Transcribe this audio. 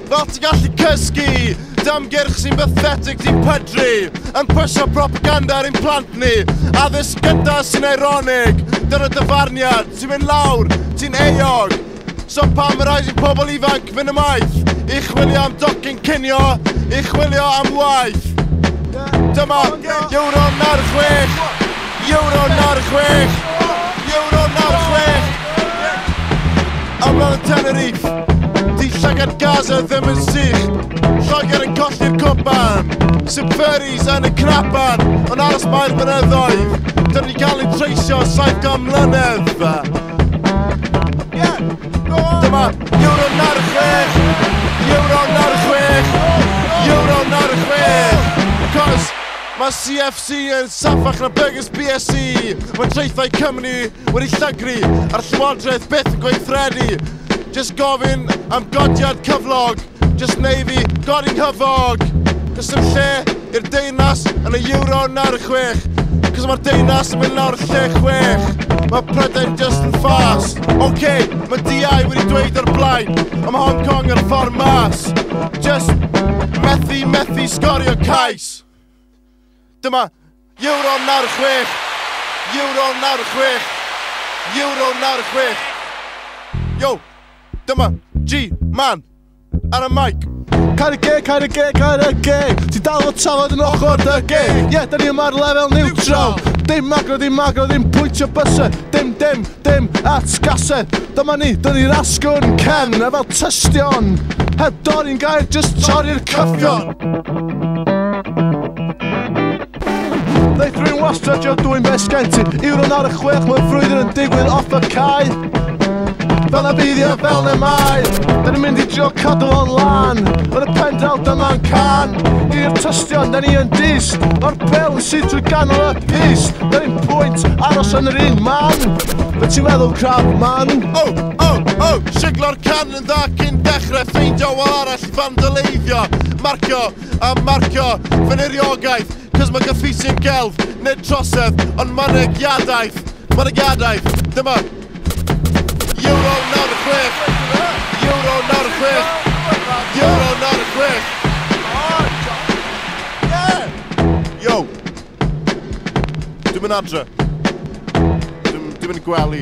Fel ti'n gallu cysgu, damgyrch sy'n pathetic di'n pydru, yn pwysio propaganda ar ein plant ni, addysg gyda sy'n ironig, dyna dyfarniad, ti'n mynd lawr, ti'n eog. So pam yr rhaid i'n pobl ifanc fynd ymaith, i chwilio am docyn cinio, i chwilio am waith. Dyma Euro 96, Euro 96, Euro 96. Amlan y Tenerife, di llygad Gaza ddim yn sych, Lloegr yn colli'r cwpan, Subferis yn y cnapan, ond aros mae'r mynyddoedd, dyn ni gael ei treisio 7 mlynedd. Dyma Euro 96, Euro 96, Euro 96. Cos mae CFC yn saffach na Burgers BSC. Mae treithau Cymru wedi llygru a'r llywodraeth byth yn gweithredu. Just gofyn am godiad cyflog, just neu fi godi'n hyfog. Cos ym lle i'r deunas yn y Euro 96. Cos mae'r deunas yn mynd lawr y lle 6. Mae Prydain just yn ffas. Oce, mae DI wedi dweud o'r blaen, am Hong Kong ar ffordd mas. Just methu sgorio cais. Dyma Euro 96, Euro 96, Euro 96. Yo, dyma G-Man ar y mic. Cael y geg, ti dal o tafod yn ochr dy geg. Ie, da ni yma'r lefel neutral. Dim magro, dim pwyntio bysau. Dim at gasau. Dyma ni, dyn ni'r asgwrn cen, a fel Tystion. Heb dorri'n gair, just torri'r cyffion. Ddeith rwy'n wastad jo dwi'n beth gen ti. Euro 96, mae'n frwydr yn digwydd off y cae. Fel na byddio, fel na mai. Da ni'n mynd i drio cadw o'n lan. Yn y pendal dyma'n can. I'r Tystion, da ni yn dist. O'r pel yn sydd drwy ganol y pys. Da ni'n pwynt aros yn yr un man. Fe ti'n meddwl crab man? Siglo'r can yn dda cyn dechrau. Ffeindio wal arall i fandaleiddio. Marcio a marcio fy'n iriogaeth. Cos mae gyffeisio'n gelf, nid trosedd, ond mynegiadaeth. Dyma Euro 96, Euro 96, Euro 96. Yo, dwi'n mynd adre. Dwi'n mynd gwely.